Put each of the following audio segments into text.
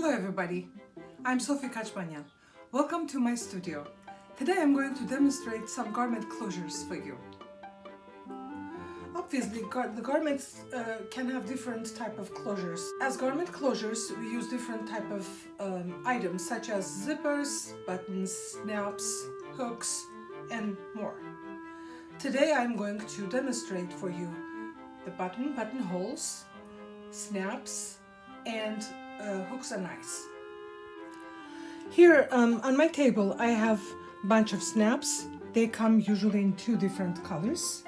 Hello everybody, I'm Sofi Khachmanyan. Welcome to my studio. Today I'm going to demonstrate some garment closures for you. Obviously, the garments can have different type of closures. As garment closures, we use different type of items such as zippers, buttons, snaps, hooks, and more. Today I'm going to demonstrate for you the buttonholes, snaps, and hooks and eyes. Here on my table I have a bunch of snaps. They come usually in two different colors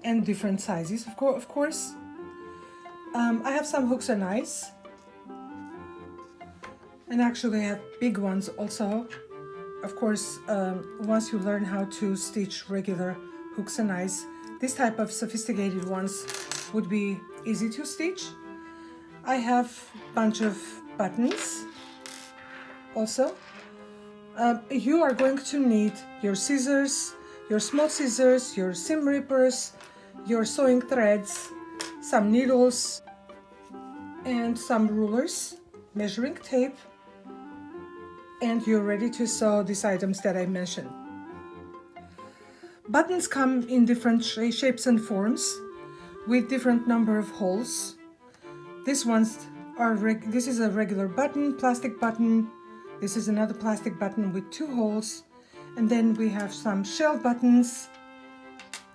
and different sizes, of course. I have some hooks and eyes, and actually I have big ones also. Of course, once you learn how to stitch regular hooks and eyes, this type of sophisticated ones would be easy to stitch. I have a bunch of buttons also. You are going to need your scissors, your small scissors, your seam rippers, your sewing threads, some needles, and some rulers, measuring tape, and you're ready to sew these items that I mentioned. Buttons come in different shapes and forms with different number of holes. This is a regular button, plastic button. This is another plastic button with two holes. And then we have some shell buttons.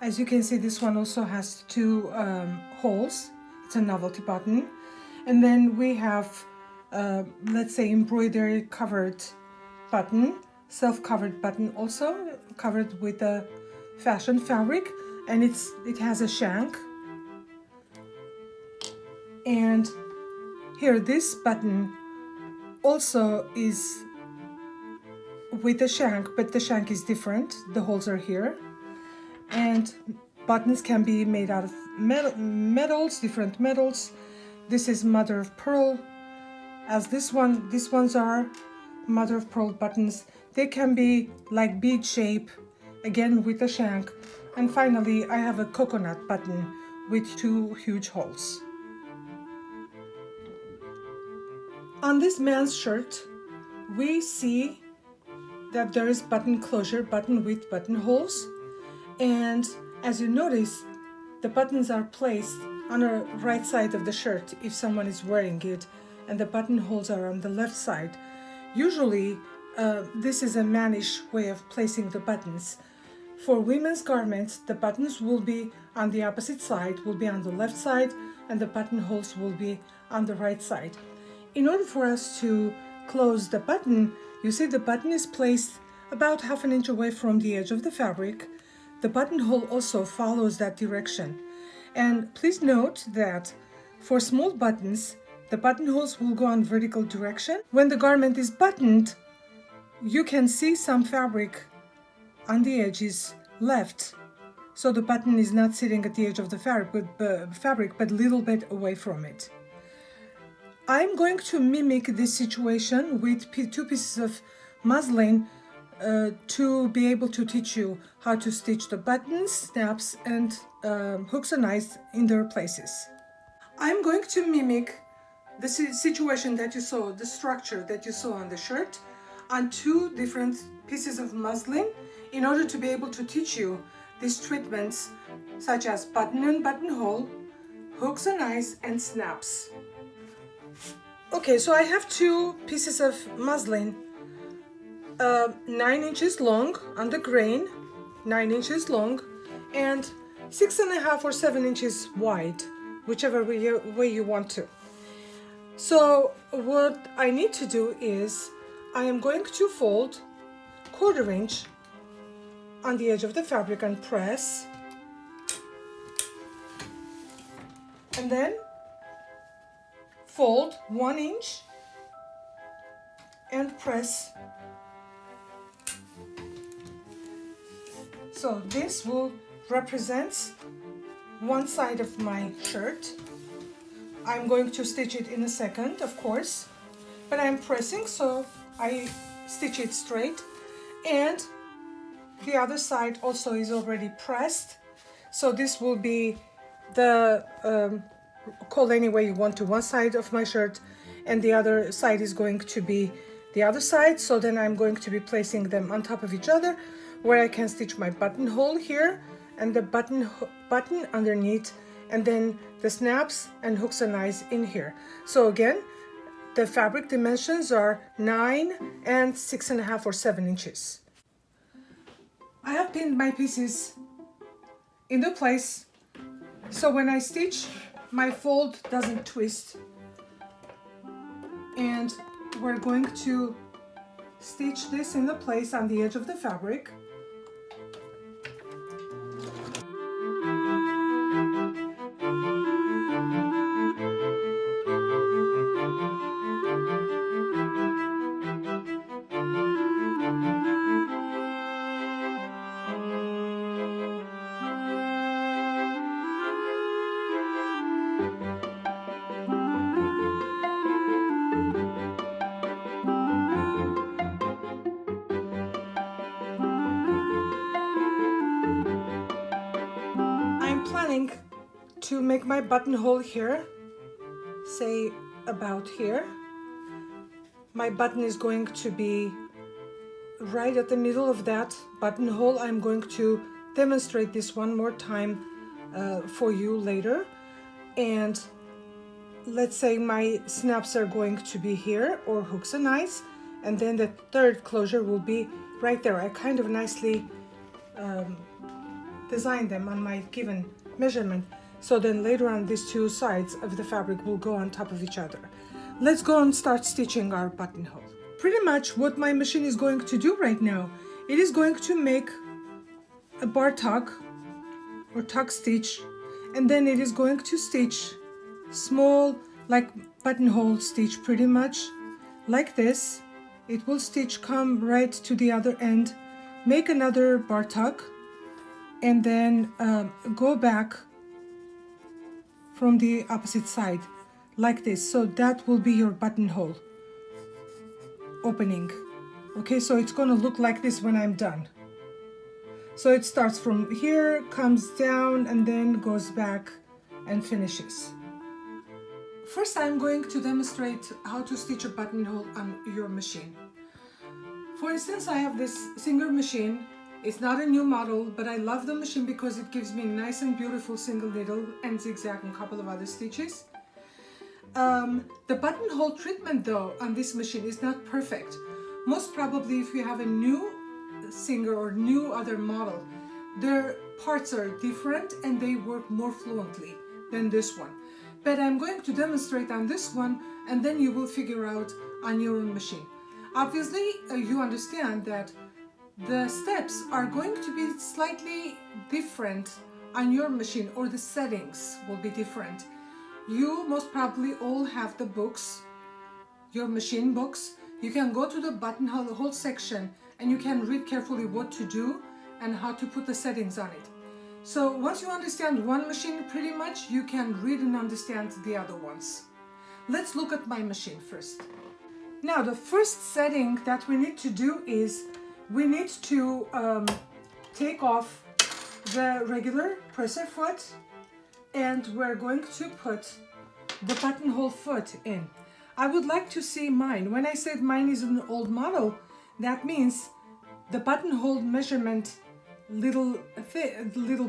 As you can see, this one also has two holes. It's a novelty button. And then we have, let's say, embroidery covered button, self-covered button, also covered with a fashion fabric, and it has a shank. And here, this button also is with a shank, but the shank is different. The holes are here. And buttons can be made out of metals, different metals. This is mother of pearl. As these ones are mother of pearl buttons. They can be like bead shape, again with a shank. And finally, I have a coconut button with two huge holes. On this man's shirt, we see that there is button closure, button with buttonholes. And as you notice, the buttons are placed on the right side of the shirt if someone is wearing it, and the buttonholes are on the left side. Usually, this is a mannish way of placing the buttons. For women's garments, the buttons will be on the opposite side, will be on the left side, and the buttonholes will be on the right side. In order for us to close the button, you see the button is placed about ½ an inch away from the edge of the fabric. The buttonhole also follows that direction. And please note that for small buttons, the buttonholes will go on vertical direction. When the garment is buttoned, you can see some fabric on the edges left. So the button is not sitting at the edge of the fabric, but a little bit away from it. I'm going to mimic this situation with two pieces of muslin to be able to teach you how to stitch the buttons, snaps, and hooks and eyes in their places. I'm going to mimic the situation that you saw, the structure that you saw on the shirt, on two different pieces of muslin in order to be able to teach you these treatments such as button and buttonhole, hooks and eyes, and snaps. Okay, so I have two pieces of muslin, 9 inches long on the grain, 9 inches long, and 6.5 or 7 inches wide, whichever way you want to. So what I need to do is I am going to fold 1/4 inch on the edge of the fabric and press, and then fold 1 inch and press. So this will represent one side of my shirt. I'm going to stitch it in a second, of course, but I'm pressing so I stitch it straight, and the other side also is already pressed. So this will be the call any way you want to, one side of my shirt, and the other side is going to be the other side. So then I'm going to be placing them on top of each other, where I can stitch my buttonhole here and the button underneath, and then the snaps and hooks and eyes in here. So again, the fabric dimensions are 9 and 6.5 or 7 inches. I have pinned my pieces into place, so when I stitch, my fold doesn't twist. And we're going to stitch this into place on the edge of the fabric. I'm planning to make my buttonhole here, say about here. My button is going to be right at the middle of that buttonhole. I'm going to demonstrate this one more time for you later. And let's say my snaps are going to be here, or hooks and eyes, and then the third closure will be right there. I kind of nicely designed them on my given measurement. So then later on, these two sides of the fabric will go on top of each other. Let's go and start stitching our buttonhole. Pretty much what my machine is going to do right now, it is going to make a bar tuck or tuck stitch, and then it is going to stitch small, like buttonhole stitch, pretty much like this. It will stitch, come right to the other end, make another bar tuck, and then go back from the opposite side like this. So that will be your buttonhole opening. Okay, so it's going to look like this when I'm done. So it starts from here, comes down, and then goes back and finishes. First, I'm going to demonstrate how to stitch a buttonhole on your machine. For instance, I have this Singer machine. It's not a new model, but I love the machine because it gives me nice and beautiful single needle and zigzag and a couple of other stitches. The buttonhole treatment though on this machine is not perfect. Most probably if you have a new Singer or new other model, their parts are different and they work more fluently than this one. But I'm going to demonstrate on this one, and then you will figure out on your own machine. Obviously, you understand that the steps are going to be slightly different on your machine, or the settings will be different. You most probably all have the books, your machine books. You can go to the buttonhole section and you can read carefully what to do and how to put the settings on it. So once you understand one machine pretty much, you can read and understand the other ones. Let's look at my machine first. Now the first setting that we need to do is we need to take off the regular presser foot, and we're going to put the buttonhole foot in. I would like to see mine. When I said mine is an old model, that means the buttonhole measurement little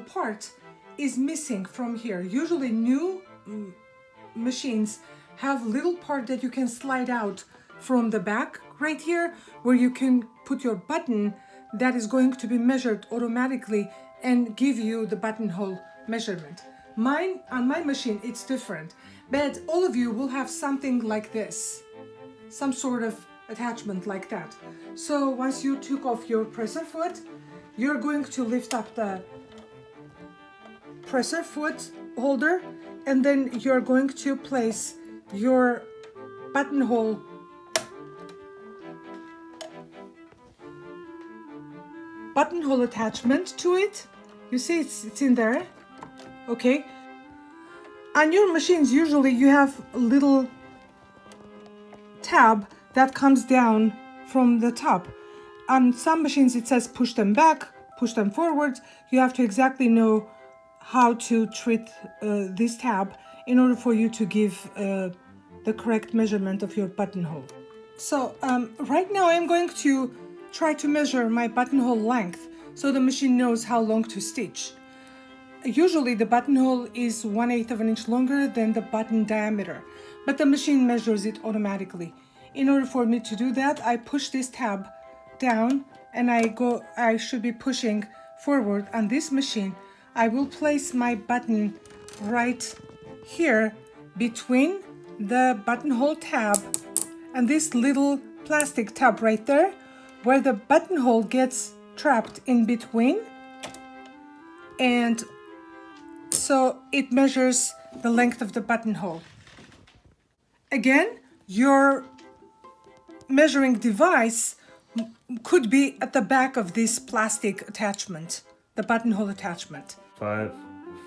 part is missing from here. Usually new machines have little part that you can slide out from the back right here, where you can put your button that is going to be measured automatically and give you the buttonhole measurement. Mine, on my machine, it's different, but all of you will have something like this, some sort of attachment like that. So once you took off your presser foot, you're going to lift up the presser foot holder, and then you're going to place your buttonhole attachment to it. You see it's in there. Okay. On your machines, usually you have a little tab that comes down from the top. On some machines it says push them back, push them forward. You have to exactly know how to treat this tab in order for you to give the the correct measurement of your buttonhole. So right now I'm going to try to measure my buttonhole length so the machine knows how long to stitch. Usually the buttonhole is 1/8 of an inch longer than the button diameter, but the machine measures it automatically. In order for me to do that, I push this tab down and I should be pushing forward on this machine. I will place my button right here between the buttonhole tab and this little plastic tab right there, where the buttonhole gets trapped in between, and so it measures the length of the buttonhole. Again, your measuring device could be at the back of this plastic attachment, the buttonhole attachment. 5,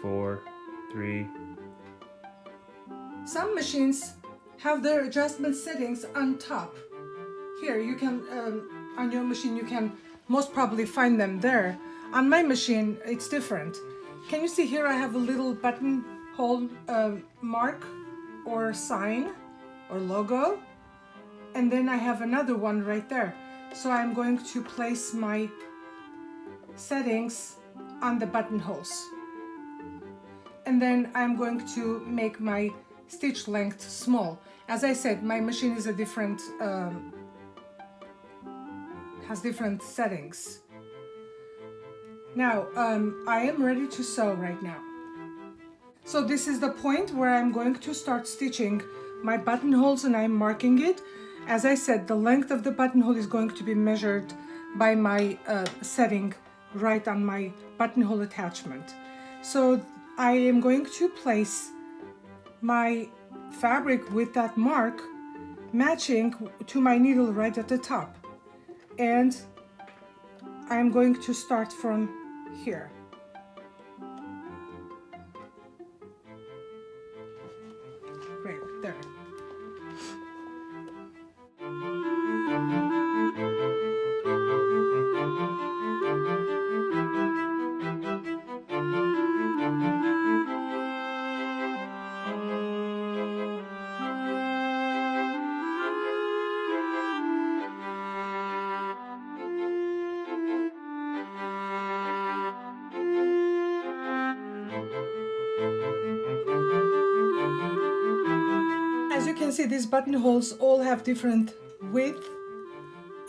4, 3. Some machines have their adjustment settings on top. Here you can, on your machine you can most probably find them there. On my machine it's different. Can you see here I have a little buttonhole mark or sign or logo, and then I have another one right there. So I'm going to place my settings on the buttonholes, and then I'm going to make my stitch length small. As I said, my machine is a different has different settings. Now I am ready to sew right now. So this is the point where I'm going to start stitching my buttonholes, and I'm marking it. As I said, the length of the buttonhole is going to be measured by my setting right on my buttonhole attachment. So I am going to place my fabric with that mark matching to my needle right at the top, and I'm going to start from here. Right there. As you can see, these buttonholes all have different width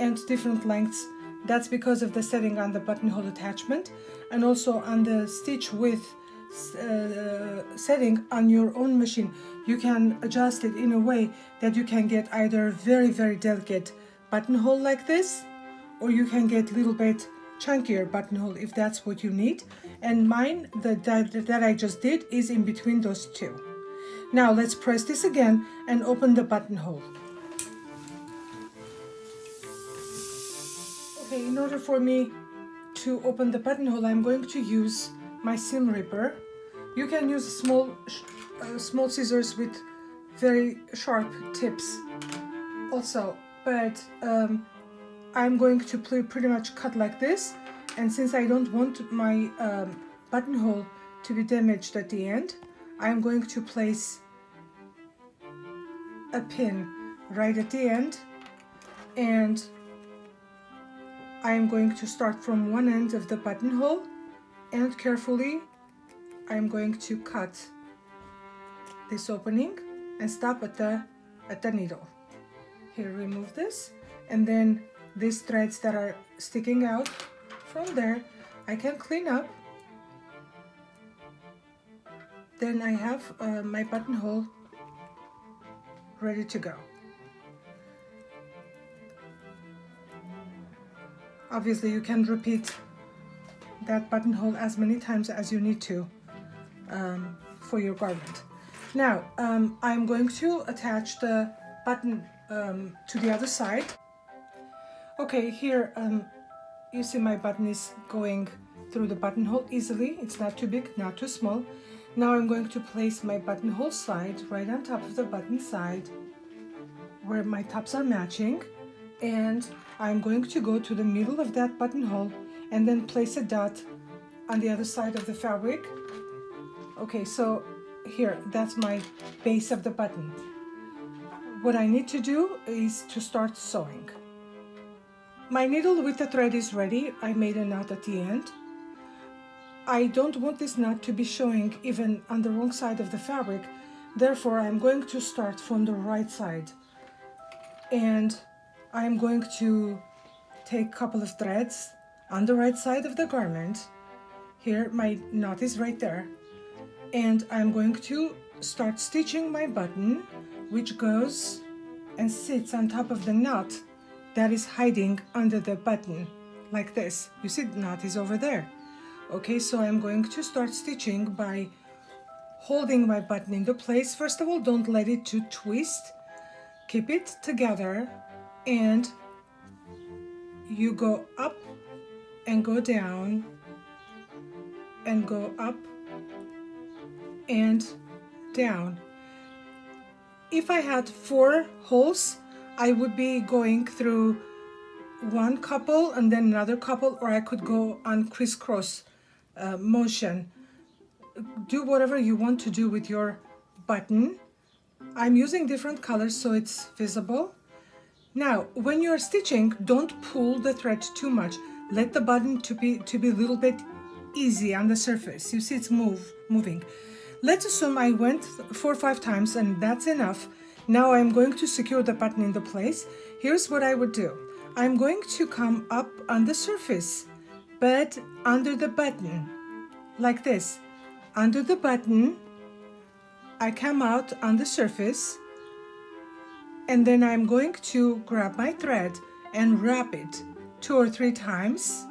and different lengths. That's because of the setting on the buttonhole attachment, and also on the stitch width setting on your own machine. You can adjust it in a way that you can get either very delicate buttonhole like this, or you can get a little bit chunkier buttonhole if that's what you need. And mine, that I just did, is in between those two. Now let's press this again and open the buttonhole. Okay, in order for me to open the buttonhole, I'm going to use my seam ripper. You can use small scissors with very sharp tips also, but I'm going to pretty much cut like this. And since I don't want my buttonhole to be damaged at the end, I'm going to place a pin right at the end, and I'm going to start from one end of the buttonhole, and carefully I'm going to cut this opening and stop at the needle. Here, remove this, and then these threads that are sticking out from there I can clean up. Then I have my buttonhole ready to go. Obviously you can repeat that buttonhole as many times as you need to for your garment. Now I'm going to attach the button to the other side. Okay, here you see my button is going through the buttonhole easily. It's not too big, not too small. Now I'm going to place my buttonhole side right on top of the button side where my tops are matching, and I'm going to go to the middle of that buttonhole and then place a dot on the other side of the fabric. Okay, so here, that's my base of the button. what I need to do is to start sewing. My needle with the thread is ready. I made a knot at the end. I don't want this knot to be showing even on the wrong side of the fabric. Therefore, I'm going to start from the right side. And I'm going to take a couple of threads on the right side of the garment. Here, my knot is right there. And I'm going to start stitching my button, which goes and sits on top of the knot that is hiding under the button, like this. You see, the knot is over there. Okay, so I'm going to start stitching by holding my button into place. First of all, don't let it to twist. Keep it together, and you go up and go down and go up and down. If I had 4 holes, I would be going through one couple and then another couple, or I could go on crisscross motion. Do whatever you want to do with your button. I'm using different colors so it's visible. Now, when you're stitching, don't pull the thread too much. Let the button to be a little bit easy on the surface. You see it's moving. Let's assume I went 4 or 5 times and that's enough. Now I'm going to secure the button into place. Here's what I would do. I'm going to come up on the surface, but under the button, like this. Under the button, I come out on the surface, and then I'm going to grab my thread and wrap it 2 or 3 times.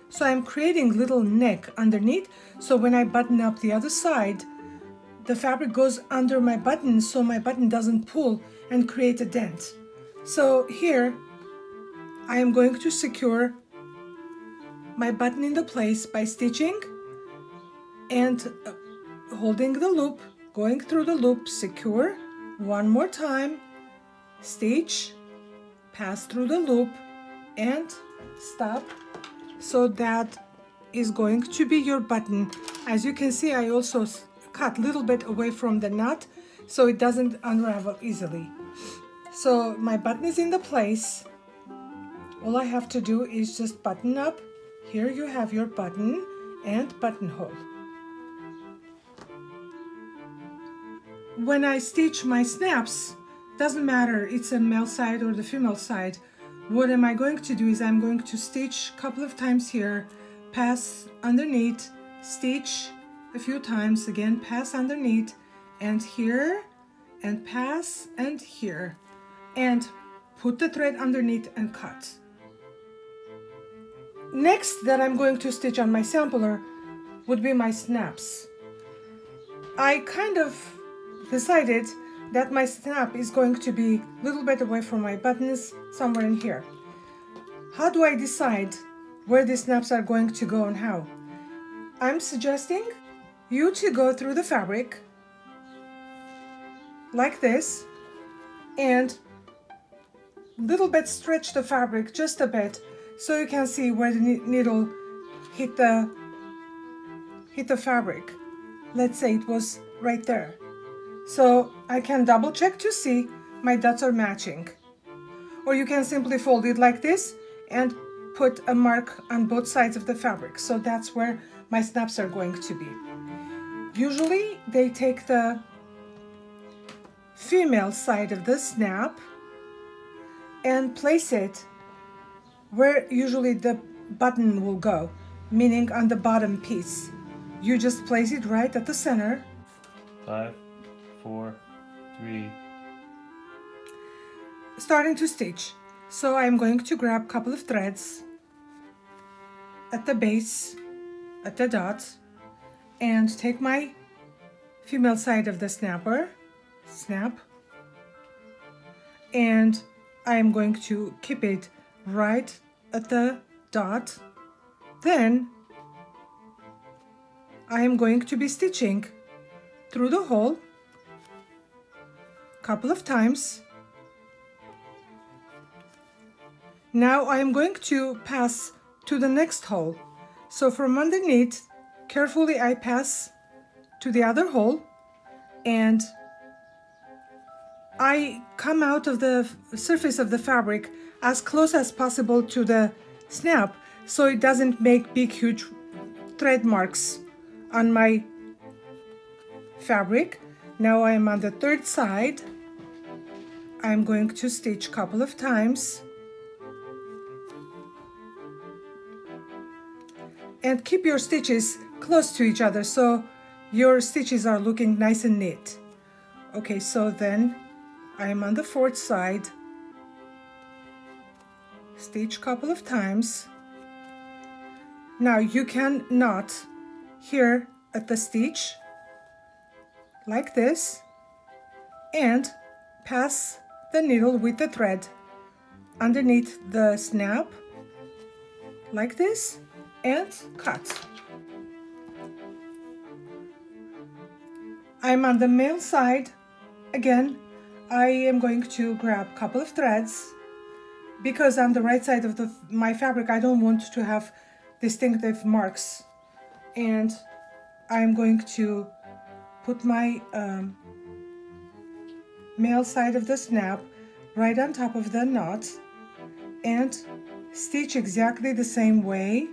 So I'm creating little neck underneath, so when I button up the other side, the fabric goes under my button so my button doesn't pull and create a dent. So here, I am going to secure my button into place by stitching and holding the loop, going through the loop, secure one more time, stitch, pass through the loop, and stop. So that is going to be your button. As you can see, I also cut a little bit away from the knot so it doesn't unravel easily. So my button is in the place. All I have to do is just button up. Here you have your button and buttonhole. When I stitch my snaps, doesn't matter it's a male side or the female side, what am I going to do is I'm going to stitch a couple of times here, pass underneath, stitch a few times, again pass underneath, and here, and pass, and here, and put the thread underneath and cut. Next that I'm going to stitch on my sampler would be my snaps. I kind of decided that my snap is going to be a little bit away from my buttons, somewhere in here. How do I decide where the snaps are going to go and how? I'm suggesting you to go through the fabric like this and little bit stretch the fabric just a bit so you can see where the needle hit the fabric. Let's say it was right there. So I can double check to see my dots are matching. Or you can simply fold it like this and put a mark on both sides of the fabric. So that's where my snaps are going to be. Usually they take the female side of the snap and place it where usually the button will go, meaning on the bottom piece. You just place it right at the center. 5, 4, 3. Starting to stitch. So I'm going to grab a couple of threads at the base, at the dot, and take my female side of the snapper, snap, and I am going to keep it right at the dot. Then I am going to be stitching through the hole a couple of times. Now I am going to pass to the next hole. So from underneath, carefully I pass to the other hole and I come out of the surface of the fabric as close as possible to the snap so it doesn't make big huge thread marks on my fabric. Now I am on the third side. I'm going to stitch a couple of times and keep your stitches close to each other so your stitches are looking nice and neat. Okay, so then I am on the fourth side, stitch a couple of times. Now you can knot here at the stitch like this and pass the needle with the thread underneath the snap like this and cut. I'm on the male side. Again, I am going to grab a couple of threads because on the right side of my fabric I don't want to have distinctive marks, and I'm going to put my male side of the snap right on top of the knot and stitch exactly the same way.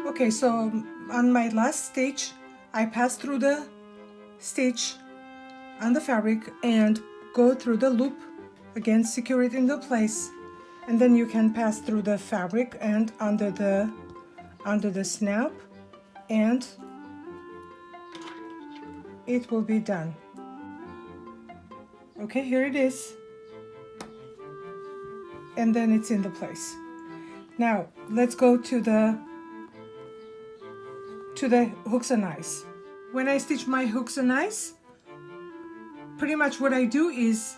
Okay, so on my last stitch, I pass through the stitch on the fabric and go through the loop, again secure it into place, and then you can pass through the fabric and under the snap, and it will be done. Okay, here it is, and then it's in the place. Now let's go to the hooks and eyes. When I stitch my hooks and eyes, pretty much what I do is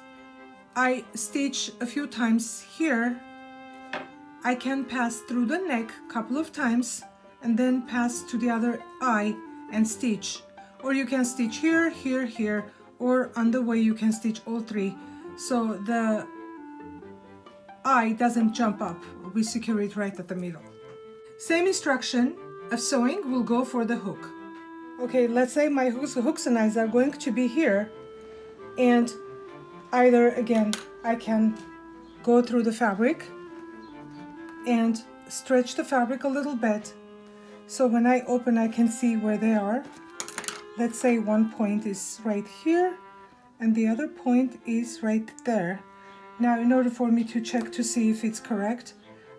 I stitch a few times here. I can pass through the neck a couple of times and then pass to the other eye and stitch, or you can stitch here, here, here, or on the way you can stitch all three so the eye doesn't jump up. We secure it right at the middle. Same instruction of sewing will go for the hook. Okay, let's say my hooks and eyes are going to be here, and either again I can go through the fabric and stretch the fabric a little bit so when I open I can see where they are. Let's say one point is right here and the other point is right there. Now in order for me to check to see if it's correct,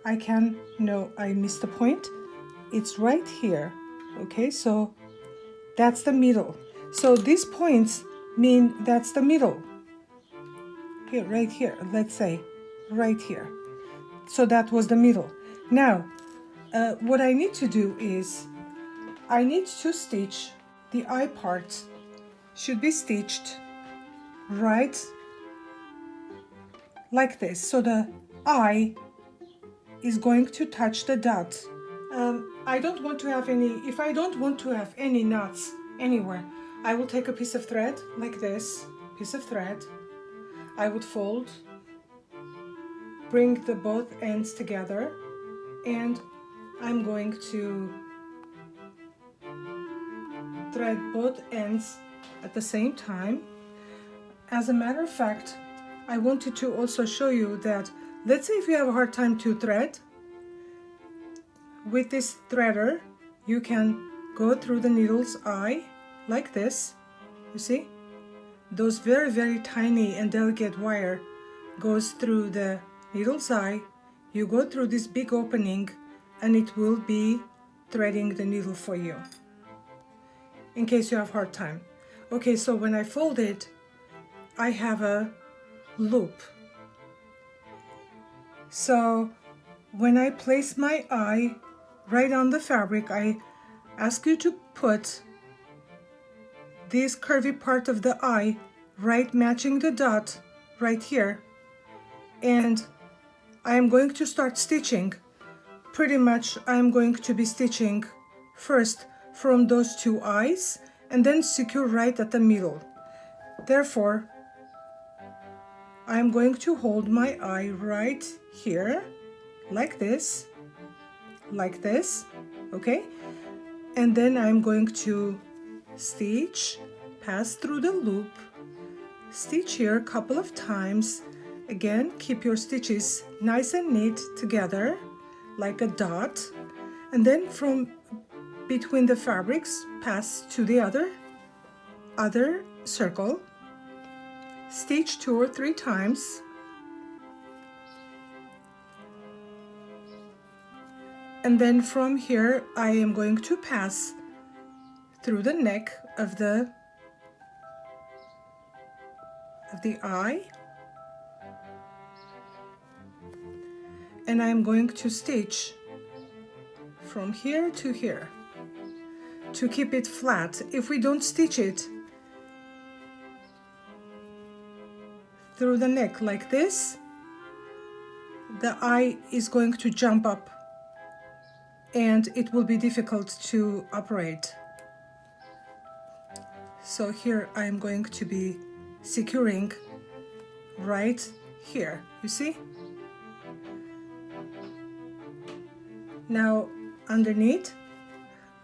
I can know I missed a point. It's right here. Okay, so that's the middle. So these points mean that's the middle. Here, right here, let's say, right here. So that was the middle. Now, what I need to do is, I need to stitch the eye part. Should be stitched right like this. So the eye is going to touch the dot. I don't want to have any, if I don't want to have any knots anywhere, I will take a piece of thread like this, piece of thread. I would fold, bring the both ends together, and I'm going to thread both ends at the same time. As a matter of fact, I wanted to also show you that, let's say if you have a hard time to thread, with this threader you can go through the needle's eye like this. You see, those very tiny and delicate wire goes through the needle's eye. You go through this big opening and it will be threading the needle for you in case you have hard time. Okay, so when I fold it, I have a loop. So when I place my eye right on the fabric, I ask you to put this curvy part of the eye right matching the dot right here, and I am going to start stitching. Pretty much I'm going to be stitching first from those two eyes and then secure right at the middle. Therefore, I'm going to hold my eye right here like this, okay? And then I'm going to stitch, pass through the loop, stitch here a couple of times. Again, keep your stitches nice and neat together like a dot, and then from between the fabrics pass to the other circle, stitch 2 or 3 times, and then from here I am going to pass through the neck of the eye, and I'm going to stitch from here to here to keep it flat. If we don't stitch it through the neck like this, the eye is going to jump up and it will be difficult to operate. So here I'm going to be securing right here, you see? Now underneath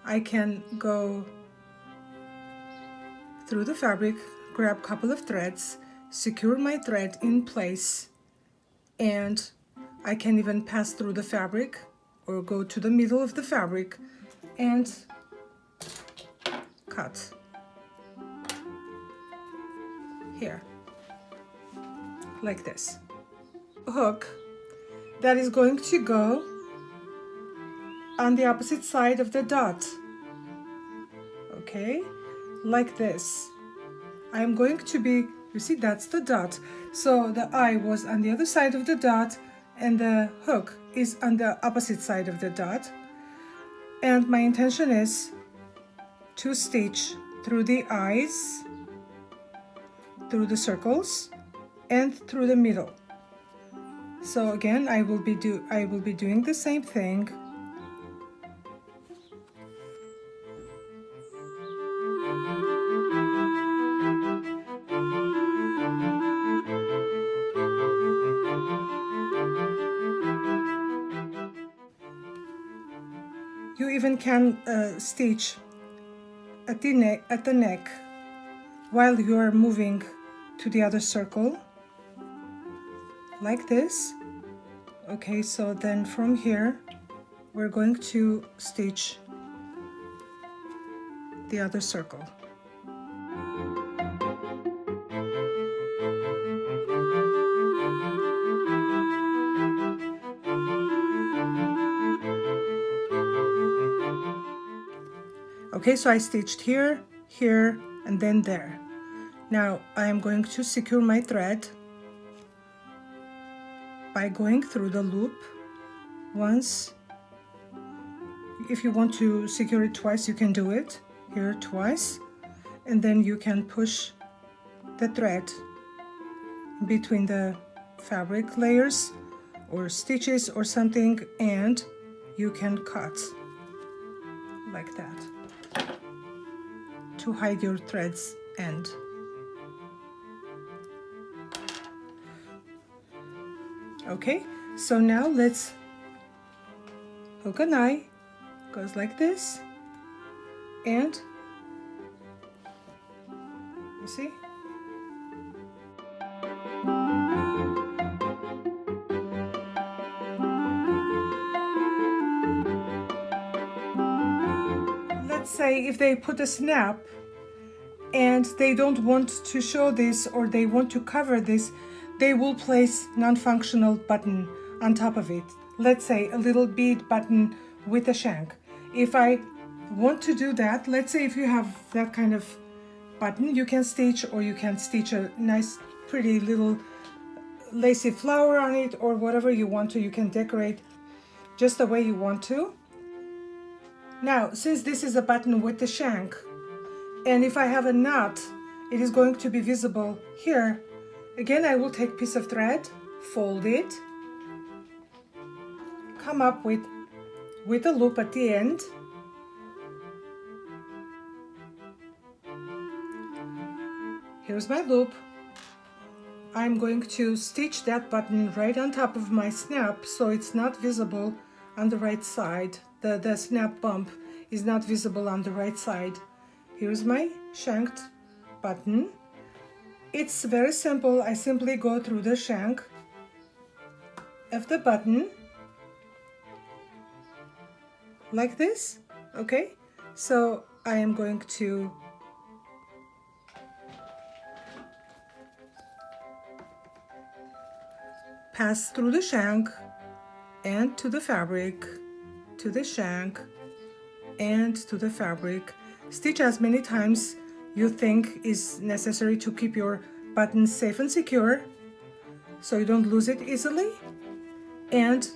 I can go through the fabric, grab a couple of threads, secure my thread in place, and I can even pass through the fabric or go to the middle of the fabric and cut here like this. Hook that is going to go on the opposite side of the dot, okay, like this. I'm going to be, you see, that's the dot, so the eye was on the other side of the dot and the hook is on the opposite side of the dot, and my intention is to stitch through the eyes, through the circles, and through the middle. So again, I will be doing the same thing. You even can stitch at the neck while you are moving to the other circle like this. Okay, so then from here we're going to stitch the other circle. Okay, so I stitched here, here, and then there. Now I am going to secure my thread by going through the loop once. If you want to secure it twice, you can do it here twice, and then you can push the thread between the fabric layers or stitches or something, and you can cut like that to hide your thread's end. Okay, so now let's hook an eye, goes like this, and you see? Let's say if they put a snap and they don't want to show this, or they want to cover this, they will place non-functional button on top of it. Let's say a little bead button with a shank. If I want to do that, let's say if you have that kind of button, you can stitch, or you can stitch a nice pretty little lacy flower on it, or whatever you want to. You can decorate just the way you want to. Now, since this is a button with the shank, and if I have a knot, it is going to be visible here. Again, I will take piece of thread, fold it, come up with a loop at the end. Here's my loop. I'm going to stitch that button right on top of my snap so it's not visible on the right side. The snap bump is not visible on the right side. Here's my shanked button. It's very simple. I simply go through the shank of the button like this, okay? So I am going to pass through the shank and to the fabric, to the shank and to the fabric. Stitch as many times you think is necessary to keep your button safe and secure so you don't lose it easily. And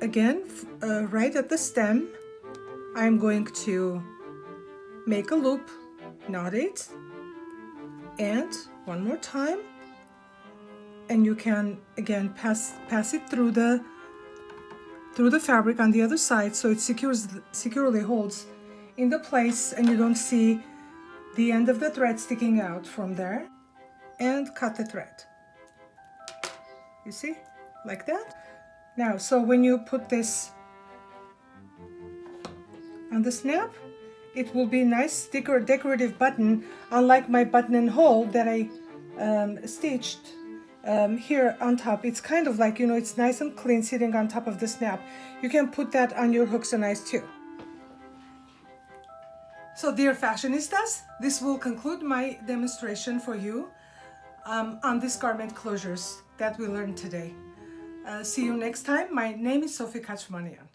again, right at the stem, I'm going to make a loop, knot it, and one more time, and you can again pass it through the fabric on the other side so it securely holds in the place and you don't see the end of the thread sticking out from there. And cut the thread, you see, like that. Now, so when you put this on the snap, it will be a nice decorative button, unlike my button and hole that I stitched here on top. It's kind of like, you know, it's nice and clean sitting on top of the snap. You can put that on your hooks and eyes too. So dear fashionistas, this will conclude my demonstration for you on these garment closures that we learned today. See you next time. My name is Sofi Khachmanyan.